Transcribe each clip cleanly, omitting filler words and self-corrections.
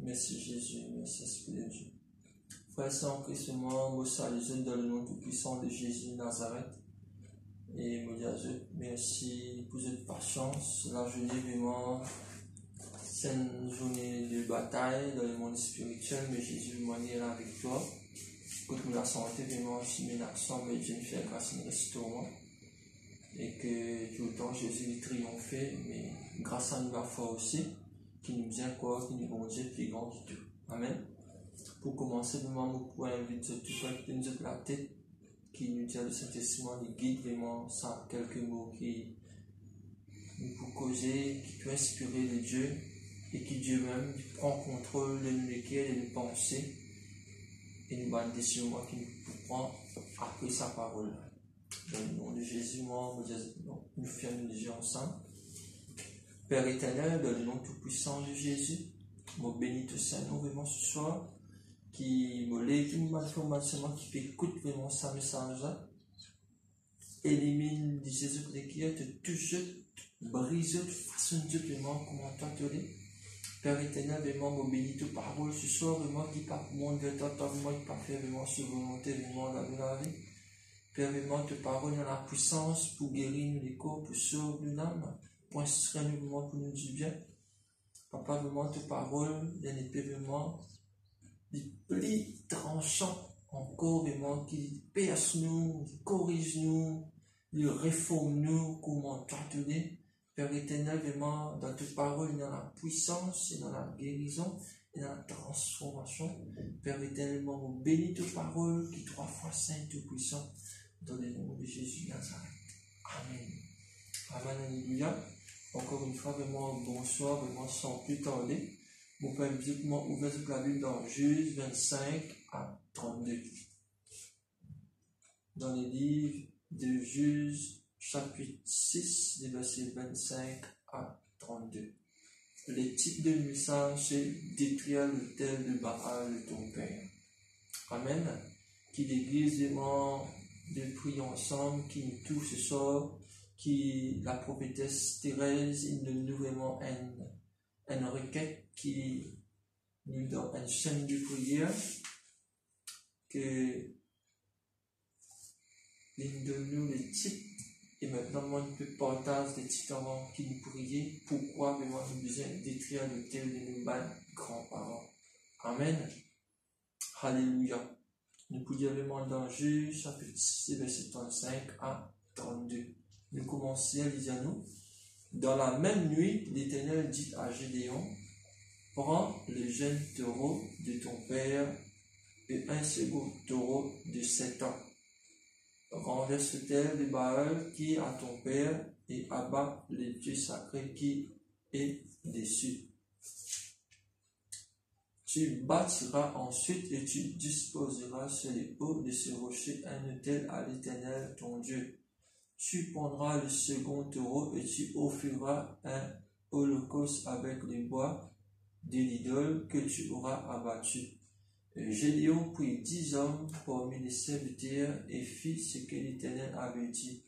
Merci Jésus, merci Esprit de Dieu. Frère Saint Christ, moi, je salue dans le nom tout-puissant de Jésus de Nazareth. Et je dis merci pour cette patience. La journée vraiment, c'est une journée de bataille dans le monde spirituel, mais Jésus m'en est la victoire. Pour que la santé, vraiment, si mes actions, mais Dieu me fait grâce à restaurant. Et que tout le temps Jésus triomphé, mais grâce à nous la foi aussi, qui nous vient quoi, qui nous bon Dieu plus grand que tout. Amen. Pour commencer, vraiment, nous pouvons inviter tout le qui nous la tête, qui nous dit le Saint-Testament, nous guide vraiment ça, quelques mots qui nous peut causer, qui peut inspirer de Dieu, et qui Dieu même prend contrôle de nos cœurs, de nos pensées, et nous donne des décisions qui nous prend après sa parole. Dans le nom de Jésus, moi, nous faisons une légion ensemble. Père éternel, dans le nom tout-puissant de Jésus, je bénis tout Saint-Nom vraiment ce soir, qui me lève une information qui fait écouter vraiment ce message-là. Élimine de Jésus qui te touche, brise de façon de vraiment comment t'entendre. Père éternel, vraiment, je bénis toute parole ce soir, vraiment, qui part mon de toi, vraiment, qui part faire vraiment sur volonté, vraiment, la vie. Père, vraiment, te parole dans la puissance pour guérir les corps, pour sauver l'âme, pour instruire nous vraiment pour nous du bien. Papa, vraiment, te parole, bien épée, vraiment, des plis tranchants, encore vraiment, qui perce nous, qui corrige nous, qui réforme nous, comment t'entendre. Père éternel, vraiment, dans tes paroles, dans la puissance et dans la guérison et dans la transformation. Père éternel, on bénit tes paroles, qui 3 fois saint et puissant, dans le nom de Jésus Nazareth. Amen. Amen, alléluia. Encore une fois, vraiment, bonsoir, vraiment, sans plus tarder. Mon Père, musiquement, ouvert la Bible dans Juge 25 à 32. Dans les livres de Juge, chapitre 6, des versets 25 à 32. Le titre de message, c'est détruire l'autel de Baal de ton Père. Amen. Qui l'église vraiment de prier ensemble, qui nous touche ce soir, qui la prophétesse Thérèse, il nous vraiment une requête qui nous donne une chaîne de prière, que il donne nous les titres. Et maintenant, moi, je peux partager des titres avant qui nous prier. Pourquoi vraiment nous besoin de détruire le tel de nos grands-parents. Amen. Alléluia. Nous pouvons vraiment dans Juge, chapitre 6, verset 35 à 32. Nous commençons à lire nous. Dans la même nuit, l'Éternel dit à Gédéon, prends le jeune taureau de ton père et un second taureau de 7 ans. Renverse l'autel de Baal qui est à ton père et abat les dieux sacrés qui est dessus. Tu bâtiras ensuite et tu disposeras sur les hauts de ce rocher un autel à l'Éternel ton Dieu. Tu prendras le second taureau et tu offriras un holocauste avec les bois de l'idole que tu auras abattu. Gédéon prit 10 hommes parmi les serviteurs et fit ce que l'Éternel avait dit.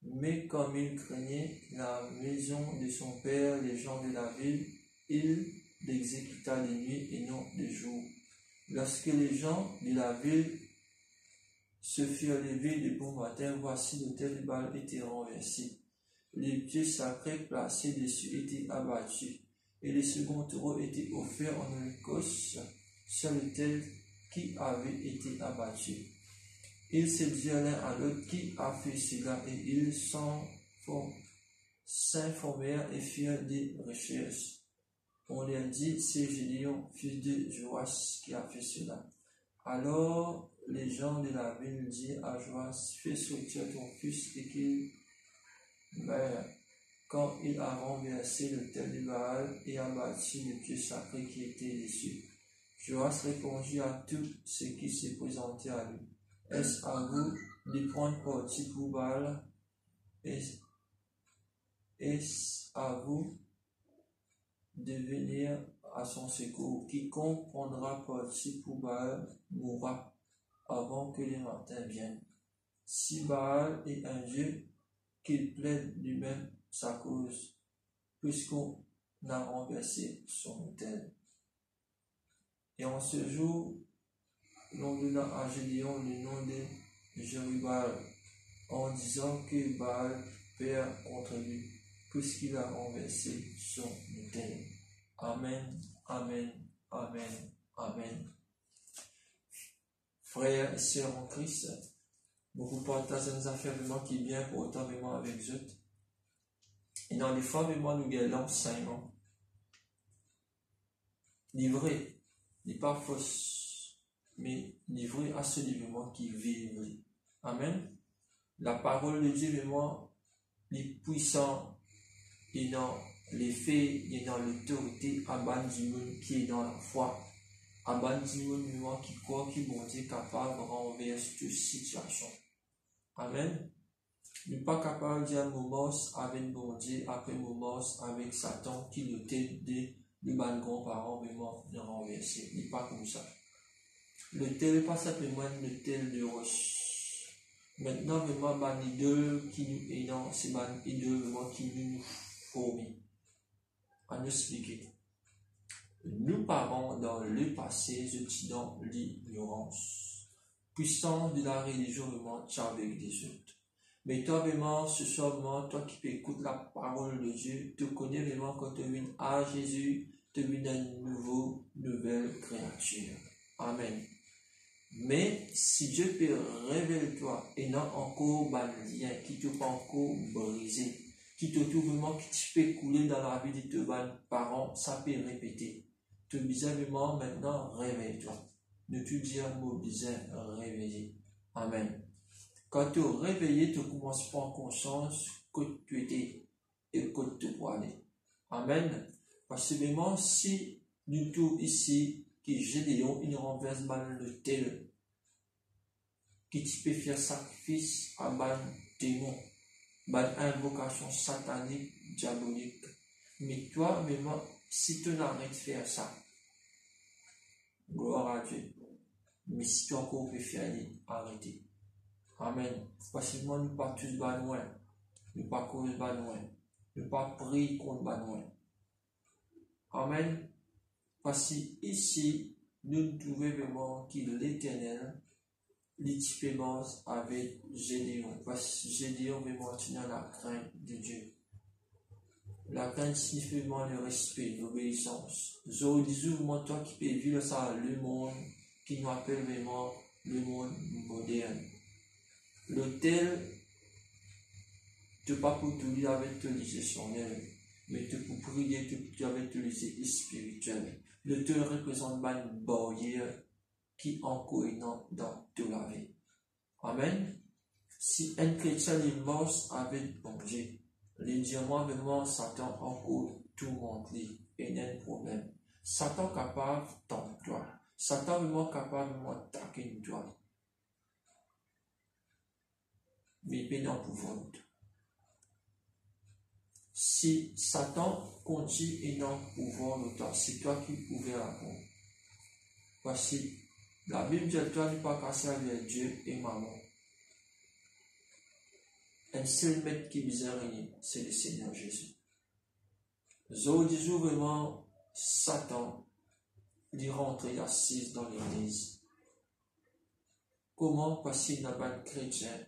Mais comme il craignait la maison de son père, les gens de la ville, il l'exécuta de nuit et non de jour. Lorsque les gens de la ville se furent levés de bon matin, voici l'autel de Baal était renversé. Les pieds sacrés placés dessus étaient abattus, et le second taureau était offert en holocauste sur l'autel qui avait été abattu. Ils se dirent l'un à l'autre, qui a fait cela, et ils s'informèrent et firent des recherches. On leur dit, c'est Gédéon, fils de Joas, qui a fait cela. Alors les gens de la ville dirent à Joas, fais sortir ton fils et qu'il meure. Quand il a renversé l'autel de Baal et abattu les pieux sacrés qui étaient dessus. Joas répondit à tout ce qui s'est présenté à lui. Est-ce à vous de prendre parti pour Baal? Est-ce à vous de venir à son secours? Quiconque prendra parti pour Baal mourra avant que le matin vienne. Si Baal est un Dieu, qu'il plaide lui-même sa cause, puisqu'on a renversé son autel. Et en ce jour, l'on donna à Gédéon le nom de Jérubal, en disant que Baal perd contre lui, puisqu'il a renversé son autel. Amen, amen, amen, amen. Frères et sœurs en Christ, beaucoup partagent nos affaires vraiment qui est bien pour autant vraiment avec eux. Et dans les fois, vraiment, nous gagnons l'enseignement. Livré, n'est pas fausse, mais livré à ce livrement qui vit. Amen. La parole de Dieu, vraiment, est puissant et dans les faits et dans l'autorité à bas du monde qui est dans la foi. À bas du monde qui croit qu'il bon Dieu capable de renverser toute situation. Amen. Nous pas capable de dire moment avec bon Dieu, après moment avec Satan qui le tête de ban grands-parents vraiment de renverser. Il n'est pas comme ça. Le tel pas simplement le tel de roche. Maintenant, vraiment, ban idole qui nous est dans, c'est ban idole vraiment qui nous fourmille. À nous expliquer. Nous parents dans le passé, je dis dans l'ignorance. Puissant de la religion, vraiment, tu avec des autres. Mais toi, vraiment, ce soir, vraiment, toi qui écoutes la parole de Dieu, tu connais vraiment quand tu viens à Jésus, tu viens une nouvelle créature. Amen. Mais si Dieu peut révéler toi et non encore un lien qui te peut encore briser, qui te trouve vraiment qui peut couler dans la vie de tes parents, ça peut répéter. Tu disais vraiment maintenant réveille-toi. Ne tu dis un mot bizarre, réveiller. Amen. Quand tu es réveillé, tu commences à prendre conscience que tu étais et que tu peux aller. Amen. Parce que vraiment, si nous tous ici, qui Gédéon, il renverse mal le tel, qui tu peux faire sacrifice à mal démon, mal invocation satanique, diabolique. Mais toi, vraiment, si tu n'arrêtes de faire ça, gloire à Dieu. Mais si tu encore peux faire, arrêter. Amen. Parce que moi, nous pas tous loin. Nous pas cause loin. Nous pas prier contre loin. Amen. Parce que ici, nous trouvons vraiment qu'il est l'éternel, l'équipement avec Gédéon. Parce que Gédéon veut maintenir la crainte de Dieu. La crainte signifie vraiment le respect, l'obéissance. Je dis moi, toi qui peux vivre ça, le monde qui nous appelle vraiment le monde moderne. L'autel, tu n'es pas pour te lire avec te lisationnel, mais tu pour prier avec te lisé spirituel. L'autel représente une barrière qui encore est dans toute la vie. Amen. Si un chrétien est mort avec bon Dieu, les diamants vraiment Satan encore tout montré et n'a un problème. Satan capable de toi. Satan vraiment capable de m'attaquer toi. Mais il peut en pouvoir. Si Satan continue et non pouvoir de toi, c'est toi qui pouvais répondre. Parce que la Bible dit toi ne pas casser avec Dieu et maman. Un seul maître qui vise rien, c'est le Seigneur Jésus. Je dis vraiment, Satan, il rentre assise dans l'église. Comment passer dans un chrétien?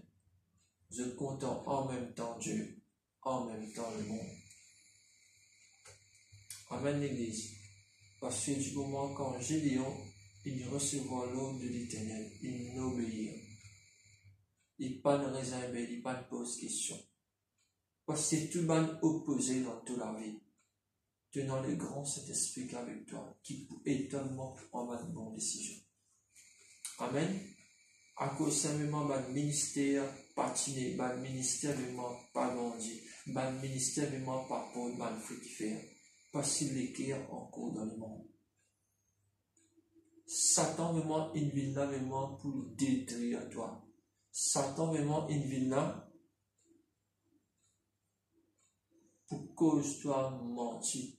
Je compte en même temps Dieu, en même temps le monde. Amen l'église. Parce que du moment quand Gédéon, il recevra l'ordre de l'Éternel, il n'obéit. Il pas de réserve, il pas de pose question. Parce que tout le monde opposé dans toute la vie. Tenant le grand Saint-Esprit avec toi, qui peut étonnamment prendre une bonne décision. Amen. À cause simplement de ministère patiné, de ministère vraiment pas grandi, de ministère vraiment pas pour de fructifère, parce qu'il l'éclaire encore dans le monde. Satan vraiment une ville là vraiment pour détruire toi. Satan vraiment une ville là pour cause toi mentir.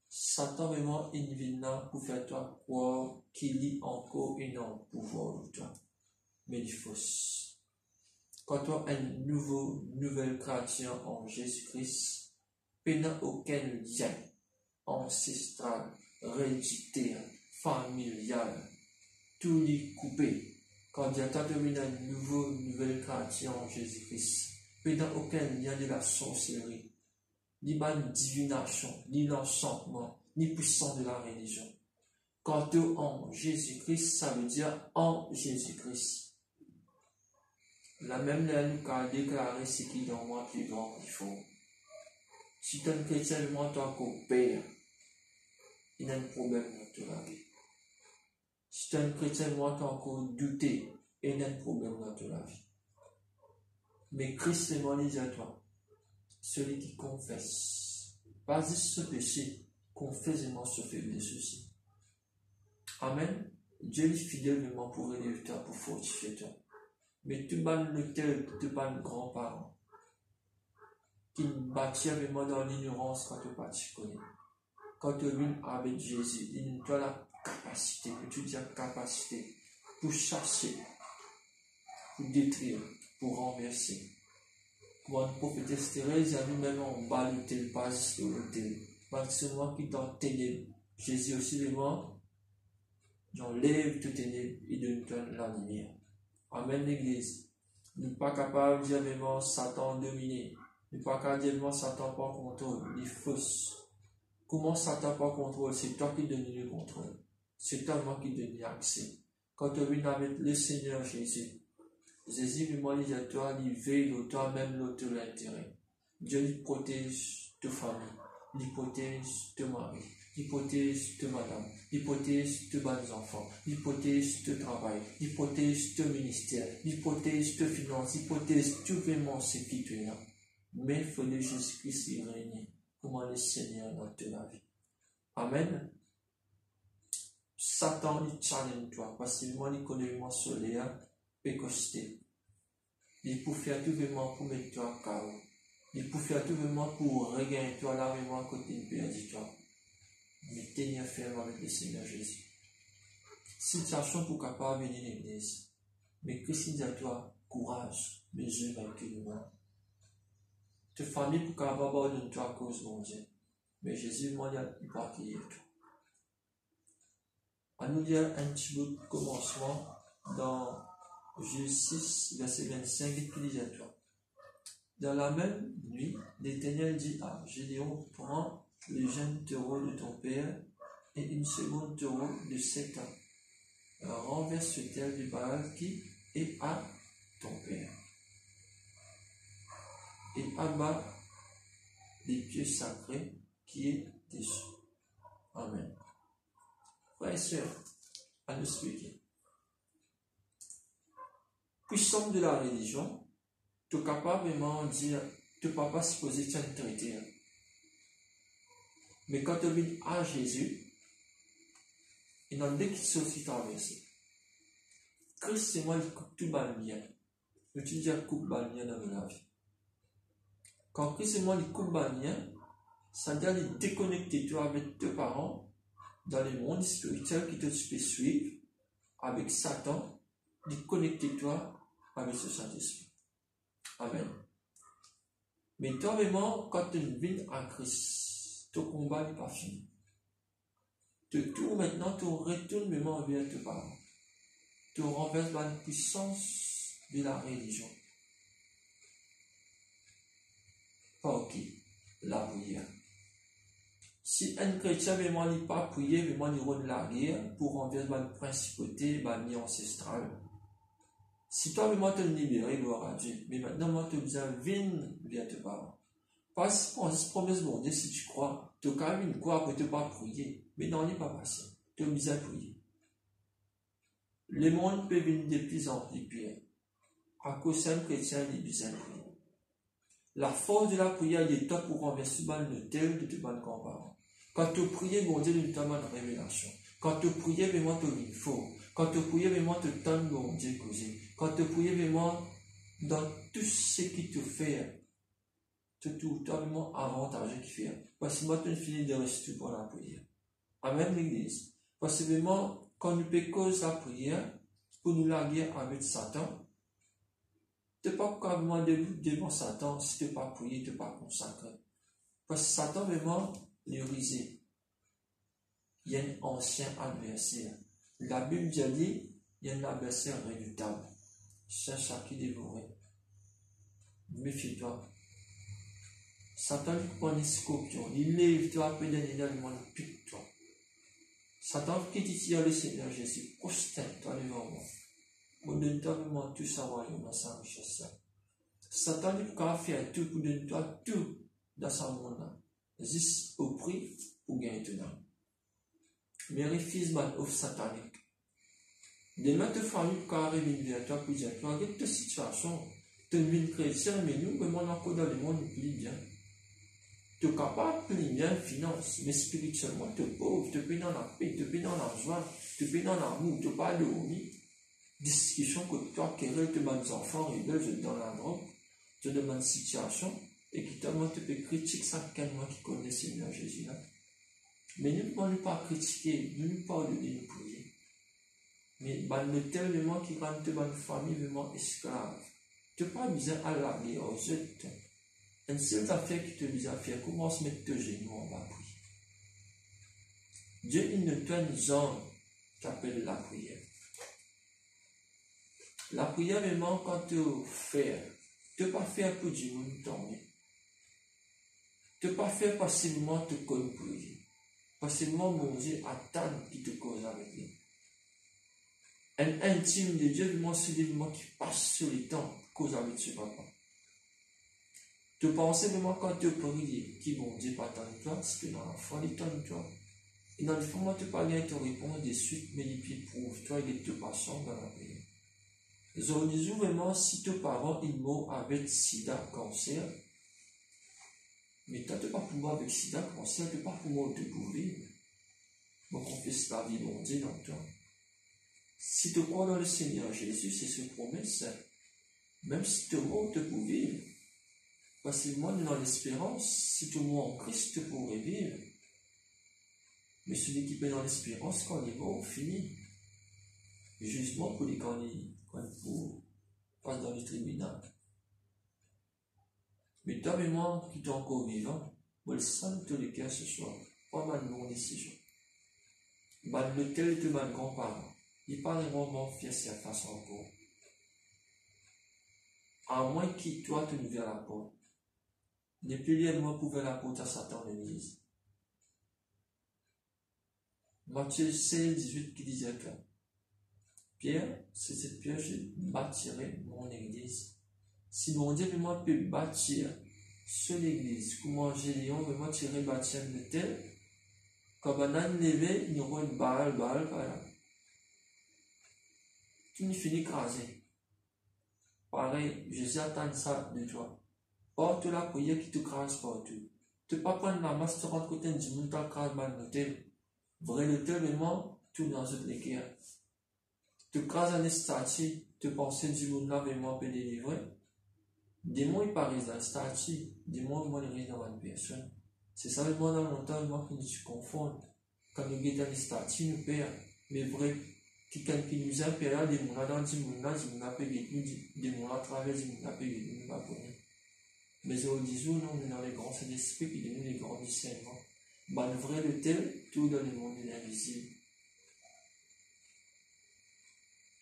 Satan vraiment une ville là pour faire toi croire qu'il y a encore un pouvoir de toi. Mais il faut. Quand tu as une nouvelle créature en Jésus-Christ, il n'y a aucun lien ancestral, héréditaire, familial, tout est coupé. Quand Dieu t'a donné une nouvelle créature en Jésus-Christ, mais dans aucun lien de la sorcellerie, ni de divination, ni l'enchantement, ni puissance de la religion. Quant au en Jésus-Christ, ça veut dire en Jésus-Christ. La même lettre qu'a déclaré ce qui est dans moi plus grand qu'il faut. Si tu es un chrétien, moi, toi, qu'au Père, il y a un problème dans ta vie. Si tu es un chrétien, moi, toi, encore douté, il y a un problème dans ta vie. Mais Christ est mort, dit à toi, celui qui confesse, pas juste ce péché, confesse et se fait de ceci. Amen. Dieu est fidèlement pour élever toi, pour fortifier toi. Mais tu vas le tel, tu vas le grand-parent, qui bâtit avec moi dans l'ignorance quand tu pas tu connais. Quand tu viens avec Jésus, il a la capacité, tu dis la capacité pour chasser, pour détruire, pour renverser. Pour un prophétesse Thérèse, il y a nous-mêmes en bas le tel, pas juste le tel. Maximum qui dans ténèbres. Jésus aussi les morts, j'enlève tout ténèbres et donne la lumière. Amen l'église. Nous ne sommes pas capables de dire vraiment Satan dominer. Nous ne sommes pas capables de dire vraiment Satan pas contrôle. Il est fausse. Comment Satan pas contrôle? C'est toi qui donnes le contrôle. C'est toi qui donne l'accès. Quand tu viens avec le Seigneur Jésus, Jésus lui dit à toi, il veille de toi même l'autre l'intérêt. Dieu lui protège ta famille, il protège ton mari, il protège ta madame, il protège tes bonnes enfants, il protège ton travail, il protège ton ministère, il protège tes finances, il protège tout vraiment ce qui te là. Mais il faut que Jésus-Christ y règne comme le Seigneur dans ta vie. Amen. Satan, il challenge toi, parce qu'il connaît vraiment solaire, pécosité. Il peut faire tout vraiment pour mettre toi à chaos. Il peut faire tout vraiment pour regagner toi là vraiment côté de perdu toi. Mais tenir ferme avec le Seigneur Jésus. Situation pour capable venir l'église. Mais Christ dit à toi, courage, mais je vaincu le mal. Ta famille pour capable abandonner toi à cause de mon Dieu. Mais Jésus m'a dit, il va accueillir toi. À nous dire un petit bout de commencement dans Juge 6, verset 25, et qui dit à toi. Dans la même nuit, l'Éternel dit à Gédéon, prends le jeune taureau de ton père et une seconde taureau de 7 ans. Renverse le tel du Baal qui est à ton père. Et abat les pieux sacrés qui est dessus. Amen. Frères et sœurs, à nous expliquer. Puissant de la religion, tu es capable vraiment de dire, tu ne peux pas se poser une traité. Mais quand tu viens à Jésus, il y en a deux qui sont aussi traversés. Christ, c'est moi qui coupe tout le bien. Je dis dire coupe le bien dans la vie. Quand Christ, c'est moi qui coupe le bien, ça veut dire de déconnecter toi avec tes parents dans le monde spirituel qui te suivre avec Satan, de connecter toi avec ce Saint-Esprit. Amen. Mais toi, vraiment, quand tu viens à Christ, ton combat n'est pas fini. Tu tournes maintenant, tu retournes vraiment vers tes parents. Tu renverses la puissance de la religion. Pas ok, la prière. Si un chrétien vraiment n'est pas prié, vraiment il rôde la guerre pour renverser la principauté, la vie ancestrale. Si toi vraiment te libérer, gloire à Dieu, mais maintenant moi tu besoin de venir vers tes parents. Parce qu'on se promesse bon Dieu, si tu crois, tu as quand même une croix pour ne pas prier, mais non, il n'est pas passé. Tu as besoin de prier. Le monde peut venir de plus en plus pire. À cause d'un chrétien, il a besoin de prier. La force de la prière est toi pour renverser le tel de tes bonnes grands-parents. Quand tu pries, bon Dieu, il t'a une révélation. Quand tu pries, vraiment, tu es fort. Quand tu pries, vraiment, tu t'aimes, bon Dieu, causé. Quand tu pries, vraiment, dans tout ce qui te fait, tu as vraiment avantageux qui fait. Parce que moi, tu finis de rester pour la prière. Amen, l'église. Parce que vraiment, quand nous peut cause la prière, pour nous la guerre avec Satan, tu n'es pas carrément devant Satan si tu n'es pas prié, tu n'es pas consacré. Parce que Satan, vraiment, il est risé. Il il y a un ancien adversaire. La Bible dit, il y a un adversaire redoutable. Cherche à qui dévorer. Méfie-toi. Satan prend les scorpions. Il lève-toi après dernier dans le monde, pique-toi. Satan qui te tire le Seigneur Jésus, prosterne-toi devant moi. Pour donner-toi vraiment tout savoir dans sa richesse. Satan ne peut faire tout pour donner-toi tout dans sa monde. Juste au prix pour gagner tout dans. Mais refuse mal offre satanique. Demain, te famille peut arriver vers toi pour dire, toi, avec ta situation, tu es une chrétien, mais nous, vraiment, encore dans le monde, nous plus bien. Tu es capable de plus bien finance, mais spirituellement, tu es pauvre, tu es dans la paix, tu es dans la joie, tu es dans l'amour, tu n'as pas de dormir. Discussion que toi, querelle, te demandes enfants, rebelles, dans la drogue, te demandes situation, et qui te demande, tu peux critiquer ça, quelqu'un qui connaît le Seigneur Jésus là. Mais nous ne pouvons pas critiquer, nous ne pouvons pas nous prier. Mais le tellement qui rend ta famille vraiment esclave. Tu n'as pas besoin à la guerre aux autres. Une seule affaire qui te besoin à faire, commence à mettre tes genoux en bas prier. Dieu, il ne te une zone qui appelle la prière. La prière, vraiment, quand tu fais, tu ne pas faire pour du monde dormir. Tu ne pas faire passivement te connaître prier. Passivement, mon Dieu, attendre qu'il te cause avec lui. Un intime de Dieu, vraiment, c'est des moments qui passent sur le temps, cause avec ce papa. Tu penses vraiment quand tu pries, qui bon Dieu pas tant de toi, parce que dans la foi, il t'en de toi. Et dans le fond, moi, tu pas bien te répondre de suite, mais les pieds prouve-toi et te passons dans la prière. Je dis vraiment, si tes parents, ils mourent avec sida, cancer, mais toi, tu n'as pas pour moi avec sida, cancer, tu n'as pas pour moi de vivre. Donc, on fait la vie, mon Dieu, dans toi. Si tu crois dans le Seigneur Jésus, c'est ce promesse. Même si tu mors, tu peux vivre. Facilement dans l'espérance, si tu mors en Christ, tu pourrais vivre. Mais celui qui peut dans l'espérance, quand il est mort, finit. Le jugement pour les quand il passe dans le tribunal. Mais toi et moi, qui t'es encore vivant, moi le sang de tous les cœurs ce soir, pas mal de décision. Mal le tel de ma grand-parent. Il parle vraiment fier sa face encore. À moins qu'il toi te ouvrir la porte. Ne plus lier moi pour ouvrir la porte à Satan l'église. Matthieu 16, 18 qui disait que Pierre, c'est cette pierre, je bâtirai mon église. Si mon Dieu moi peut bâtir sur l'église, comment Gédéon vraiment tirer bâtir de tel, quand on a levé, il y aura une balle, voilà. Tu ne finis écrasé. Pareil, Jésus attend ça de toi. Porte la prière qui te crase partout. Tu ne peux pas prendre la masse, tu rentres côté du monde, tu crase mal l'hôtel. Vrai l'hôtel, vraiment, tout dans cette équerre. Tu crases un statut, tu penses du monde là, vraiment, peut délivrer. Des mots, ils paraissent dans le statut. Des mots, ils paraissent dans une personne. C'est ça, le monde dans longtemps, moi, que nous se confondent. Quand nous guettons les statuts, nous perdons. Mais vrai, quelqu'un qui nous a perdu, des mots dans du monde là, du monde a payé nous, des mots à travers du monde a payé nous, pas pour nous. Mais au disons, nous, on est dans les grands esprits qui donnent les grands discernements. Ben, le vrai, le tel, tout dans le monde est invisible.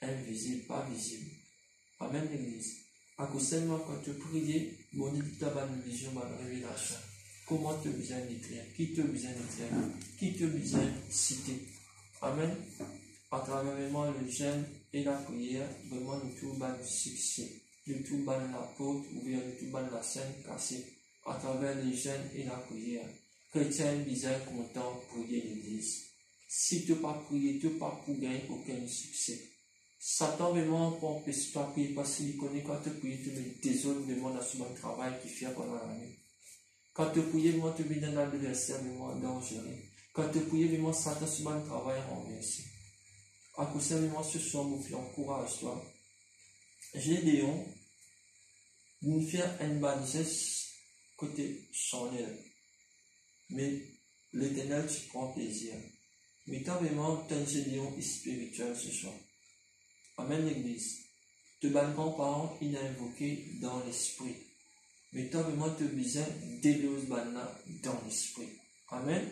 Invisible, pas visible. Amen, l'église. À cause seulement quand tu pries, mon Dieu, tu as une vision, une révélation. Comment tu as besoin d'écrire? Qui te besoin d'écrire? Qui te besoin de citer? Amen. À travers vraiment le jeûne et la prière, vraiment nous trouvons le succès. Nous trouvons la porte ouverte, nous trouvons la scène cassée. À travers le jeûne et la prière. Chrétien besoin content pour prier l'église. Si tu n'as pas prié, tu n'as pas pour gagner aucun succès. Satan vraiment pour empêcher toi de prier parce qu'il connaît quand tu pries, tu mets des zones vraiment dans ce bon travail qui fait pendant la nuit. Quand tu pries, vraiment tu mets dans l'adversaire vraiment dangereux. Quand tu pries, vraiment Satan ce bon travail renversé. À cause de vraiment ce soir, mon fils, encourage-toi. Gédéon, nous faire un bon geste côté charnel. Mais l'éternel, tu prends plaisir. Mais tu as vraiment un Gédéon spirituel ce soir. Amen, l'église. Te ban grands-parents, il a invoqué dans l'esprit. Mais tu as vraiment te besoin d'élever dans l'esprit. Amen.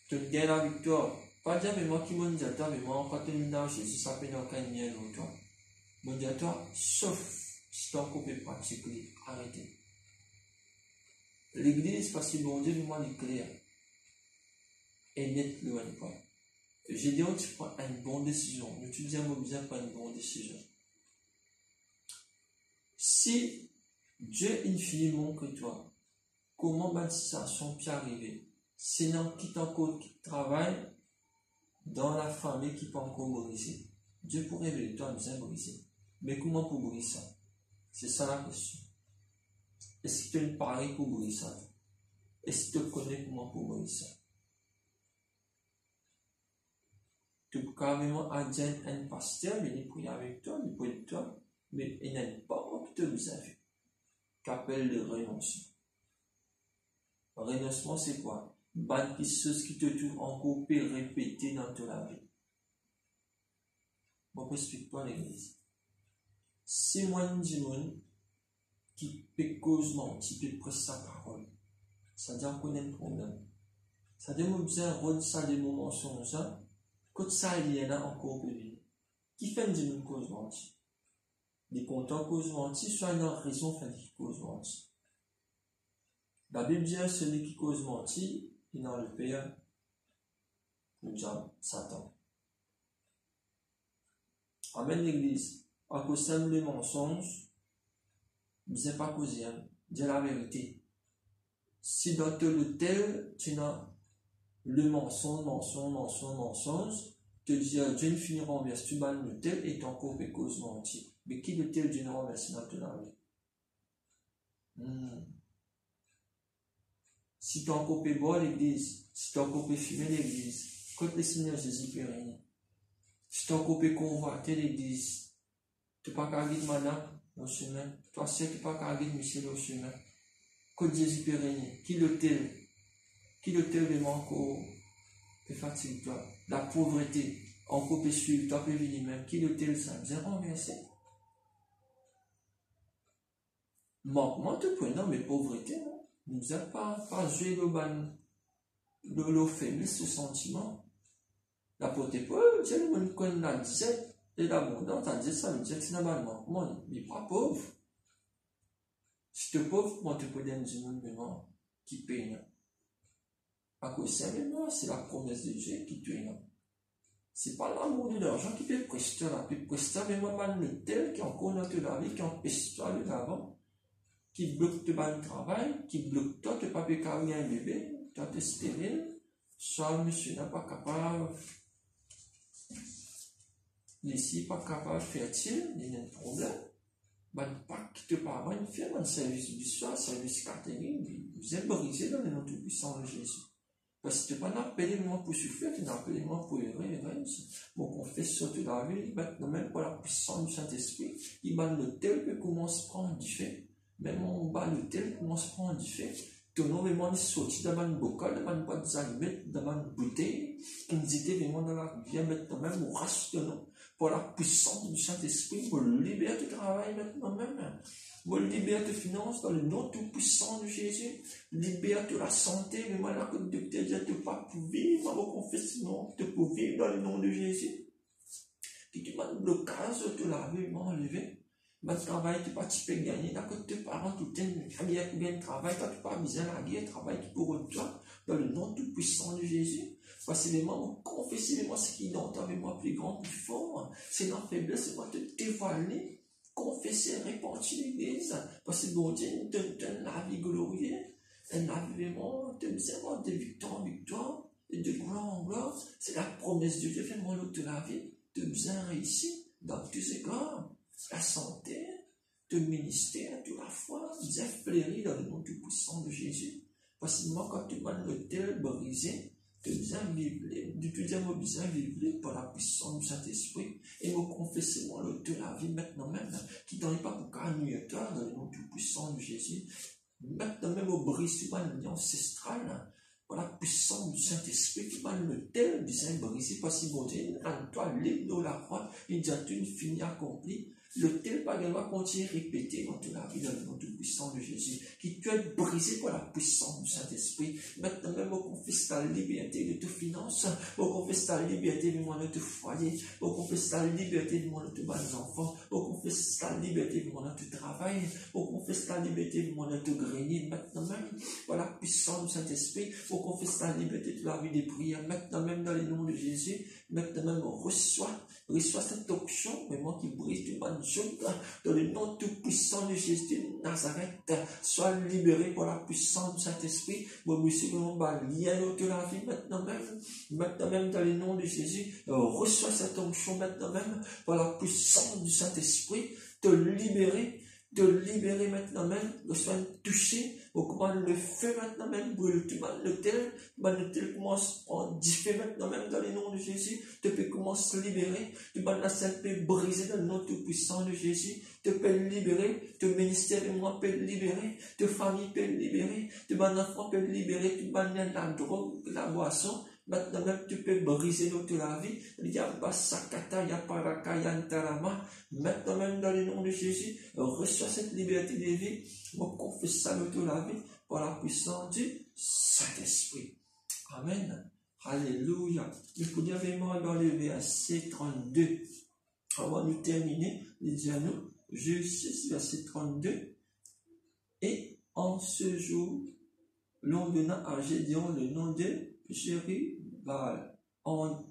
Tu gagnes la victoire. Pas dire, mais moi qui m'en dit à toi, mais moi, quand tu es dans Jésus, ça peut n'aucun lien dans toi. Mon dit à toi, sauf si tu as encore pratiquer, arrêtez. L'église, parce que bon Dieu, vraiment, est clair. Et net, loin pas. J'ai dit, tu prends une bonne décision. Mais tu dis à moi, bien, prends une bonne décision. Si Dieu infiniment que toi, comment ma situation peut arriver? C'est non qui t'encore qui travaille dans la famille qui peut encore briser. Dieu pourrait révéler toi bien briser. Mais comment pour briser ça? C'est ça la question. Est-ce que tu as une pareille pour briser ça? Est-ce que tu connais comment pour briser ça? Tu peux carrément dire un pasteur, mais il prie avec toi, il prie avec toi, mais il n'a pas que tu as vu. Qu'appelle le renoncement. Le renoncement, c'est quoi? Bonne chose qui te trouve encore peut répéter dans ta vie. Bon, explique-toi l'église. Si moi, je dis qui peut cause mentir, qui peut prêcher sa parole, ça veut dire qu'on a un problème. Ça veut dire qu'on a besoin de ça des moments sur ça, quand ça il y en a encore plus vite. Qui fait une cause mentir? Les contents cause mentir, soit une raison fait qui cause mentir. La Bible dit celui qui cause mentir, il est dans le père, le diable, Satan. Amen l'église. À cause de mensonges, ne sais pas causer, dis la vérité. Si dans le tel, tu as le mensonge, te dis Dieu ne finira en verse, tu bannes le tel et ton corps peut cause mentir. Mais qui le tel Dieu ne renverse dans ton âme? Si ton corps peut boire l'église, si ton corps peut fumer l'église, quand le Seigneur Jésus peut régner. Si ton corps peut convoiter l'église, tu n'as pas qu'à guider madame au chemin, toi sais que tu n'as pas qu'à guider monsieur au chemin. Quand Jésus peut régner, qui le tel de encore peut fatiguer toi? La pauvreté, encore peut suivre, toi peut venir même, qui le tel ça? Bien renversé. Manquement te prenant, mais pauvreté, non? Nous n'avons pas joué le faiblesse, ce sentiment. L'apôtre Paul, Dieu nous connaît la disette et l'abondance, la disette, ça veut dire que c'est normalement. Moi, mais pas pauvre. Si tu es pauvre, moi, tu peux donner du monde qui paye. À cause de c'est la promesse de Dieu qui paye. Ce n'est pas l'amour de l'argent qui peut prester là. Puis prester, mais moi, le tel qui encore dans la vie, qui empêche toi de l'avant. Qui bloque ton travail, qui bloque toi, tu n'as pas pu carrier un bébé, tu as été stérile, soit monsieur n'est pas capable, ici pas capable de fertile, il y a un problème. Ben, pas qui te parle, une firme, un service du soir, service catering, vous êtes brisé dans le nom tout puissant de Jésus. Parce que tu n'as pas appelé moi pour souffrir, tu n'as appelé moi pour errer. Bon, on fait sortir la vie, maintenant même pour la puissance du Saint-Esprit, il m'a le tel que commence à prendre du fait. Même on bat le tel, comment se prend du fait, ton nom vraiment sorti dans un bocal, dans une boîte d'allumettes, dans une bouteille, qui nous était vraiment dans la rivière, maintenant même, on rachète ton nom, pour la puissance du Saint-Esprit, pour libérer ton travail maintenant même, pour libérer tes finances dans le nom tout puissant de Jésus, libérer la santé, vraiment la côte de tes dieux, tu pas pour vivre, à vos confessions, tu pour vivre dans le nom de Jésus. Qui tu m'as un blocage, tu l'as vraiment enlevé. Ben, travail, tu pas tu peux gagner. D'accord, tes parents, tout est guerre pour bien travail. Toi, tu pas besoin de la guerre, travail qui pour toi, dans le nom tout puissant de Jésus. Parce que les membres, confessez-moi ce qui est dans ta mémoire plus grande, plus fort. C'est la faiblesse, c'est moi te dévoiler. Confesser, repentir l'église. Parce que bon Dieu, te donne la vie glorieuse. Un avènement, te besoin de victoire en victoire, et de gloire en gloire. C'est la promesse de Dieu, fais-moi l'autre de la vie. Te besoin réussir dans tous ces égards. La santé, le ministère, de la foi, bien fléri dans le nom tout puissant de Jésus. Parce que moi, quand tu m'as le tel brisé, tu bien vivre, tu bien bien vivre par la puissance du Saint-Esprit, et me confesser moi le de la vie maintenant même, qui n'en est pas pour calmer toi dans le nom tout puissant de Jésus. Maintenant même au brise, tu vas une ancestrale, par la puissance du Saint-Esprit, tu vas le tel bien brisé, parce que bon Dieu, en toi, libre de la croix, il dit à tu une finie accomplie. le tel pas doit continuer à répéter dans la vie, dans le nom tout-puissant de Jésus, qui peut être brisé par la puissance du Saint-Esprit. Maintenant même, on confesse ta liberté de tes finances, on confesse ta liberté de moi de te foyer, on confesse ta liberté de moi de tes bonnes enfants, on confesse ta liberté de moi de te travail, on confesse ta liberté de moi de te grenier. Maintenant même, par la puissance du Saint-Esprit, on confesse ta liberté de la vie des prières. Maintenant même, dans le nom de Jésus, maintenant même, on reçoit cette onction, vraiment qui brise du mal dans le nom tout-puissant de Jésus de Nazareth. Sois libéré par la puissance du Saint-Esprit. Mon monsieur, mon lien de la vie maintenant même dans le nom de Jésus. Reçois cette onction maintenant même par la puissance du Saint-Esprit. Te libérer maintenant même, reçois touché, au commande le feu maintenant même, brûle, tu vas le tel commence à prendre du feu maintenant même dans le nom de Jésus, tu peux commencer à libérer, tu vas la scène peut briser dans le nom tout puissant de Jésus, tu peux libérer, ton ministère et moi peut libérer, ta famille peut libérer, tes enfants peuvent libérer, tu vas la drogue, la boisson. Maintenant même, tu peux briser notre la vie. Il y a Basakata, Yaparakayantarama. Maintenant même, dans le nom de Jésus, reçois cette liberté de vie. On confesse ça notre la vie par la puissance du Saint-Esprit. Amen. Alléluia. Nous pouvons vraiment dans le verset 32. Avant de terminer, il dit à nous, Justice, verset 32. Et en ce jour, l'on venant à Gédéon le nom de Jérubaal, en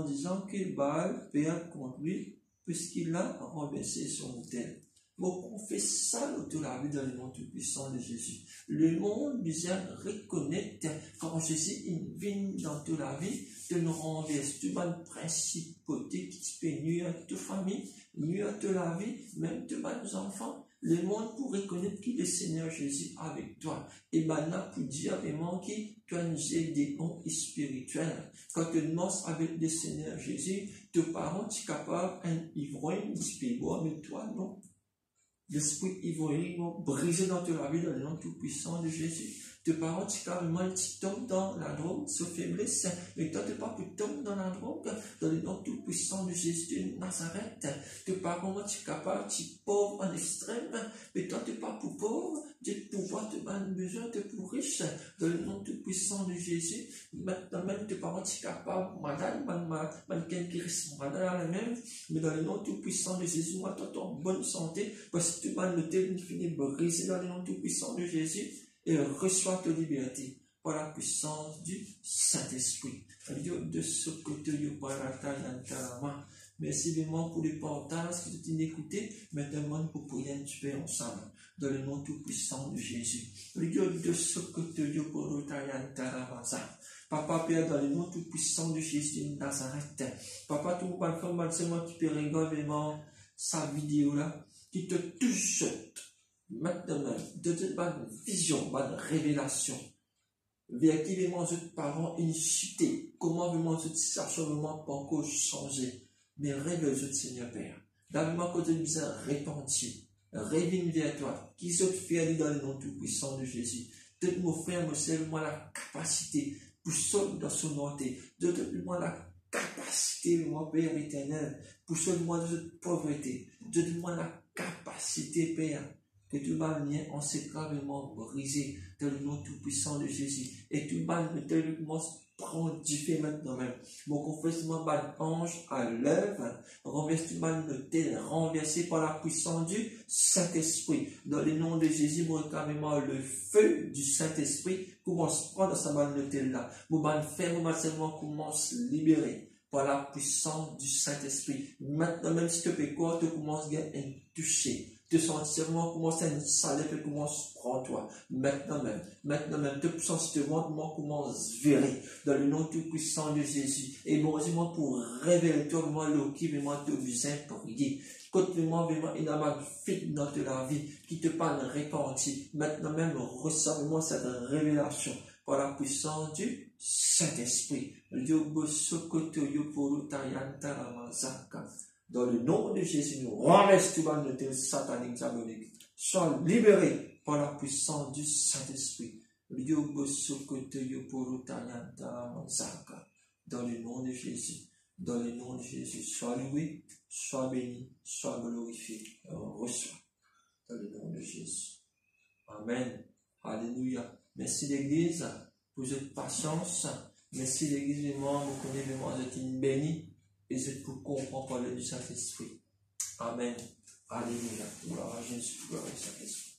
disant que Baal perd contre lui, puisqu'il a renversé son autel. Bon, on fait ça autour de la vie dans le nom tout-puissant de Jésus. Le monde besoin reconnaître quand Jésus il vient dans toute la vie, de nous renverser tout le principauté qui peut nuire à toute famille, nuire à toute la vie, même tous nos enfants. Le monde pour reconnaître qu'il est Seigneur Jésus avec toi. Et maintenant, pour dire vraiment qu'il tu as des dons spirituels. Quand tu demandes avec le Seigneur Jésus, tes parents sont capables d'un ivrogne, d'esprit boire, mais toi, non. L'esprit ivrogne va briser dans ta vie dans le nom tout-puissant de Jésus. Tes parents, tu carrément, tu tombes dans la drogue, se faiblesse, mais toi, tu n'es pas pour tomber dans la drogue, dans le nom tout-puissant de Jésus de Nazareth. Tes parents, tu es capable, tu es pauvre en extrême, mais toi, tu n'es pas pour pauvre, tu es pour pouvoir, tu as besoin, tu es pour riche, dans le nom tout-puissant de Jésus. Maintenant, même tes parents, tu es capable, madame, quelqu'un qui reste malade, même, mais dans le nom tout-puissant de Jésus, moi, toi, tu es en bonne santé, parce que tu vas le tel, finit brisé dans le nom tout-puissant de Jésus. Et reçois ta liberté par la puissance du Saint-Esprit. De ce côté, merci vraiment pour le partage que tu as écouté. Maintenant, pour prier un petit peu ensemble. Dans le nom tout-puissant de Jésus. De ce côté, Papa, Père, dans le nom tout-puissant de Jésus de Nazareth. Papa, tout le monde, c'est moi qui peux regarder vraiment sa vidéo là, qui te touche. Maintenant, de cette bonne vision, bonne révélation, vers qui vraiment les parents initiés, comment vraiment cette situation vraiment pas encore changé, mais révèle le Seigneur Père. D'abord, quand tu nous as répandu, révèle vers toi, qui se fait dans le nom tout-puissant de Jésus. De mon frère, moi la capacité pour sortir dans son nom, de moi la capacité, mon Père éternel, pour sortir de cette pauvreté, de moi la capacité, Père, que tout mal lien en s'est gravement brisé dans le nom tout-puissant de Jésus. Et tout mal prend du fait maintenant même. Mon confessement, ange à l'œuvre, renverse tout mal noté, renversé par la puissance du Saint-Esprit. Dans le nom de Jésus, mon carrément le feu du Saint-Esprit commence à prendre sa balle noté là. Mon balle ferme, mon seulement commence à libérer par la puissance du Saint-Esprit. Maintenant même si tu peux quoi, tu commences à toucher. Te sentir vraiment commence à une salée et commence à prendre toi. Maintenant même, te sentir moi commence à virer dans le nom tout puissant de Jésus. Et bon, moi pour révéler toi, moi, le qui vraiment te besoin prier. Continuellement, vraiment, il y a ma vie dans la vie qui te parle repenti. Maintenant même, reçois-moi cette révélation par la puissance du Saint-Esprit. Dans le nom de Jésus, nous renversons tout le tel satanique diabolique. Sois libéré par la puissance du Saint-Esprit. Dans le nom de Jésus. Dans le nom de Jésus. Sois loué, Sois béni, sois glorifié. Reçois dans le nom de Jésus. Amen. Alléluia. Merci l'Église pour cette patience. Merci l'Église, vraiment, vous connaissez vraiment, vous êtes béni et vous êtes pour comprendre par le Saint-Esprit. Amen. Alléluia. Gloire à Jésus, gloire au Saint-Esprit.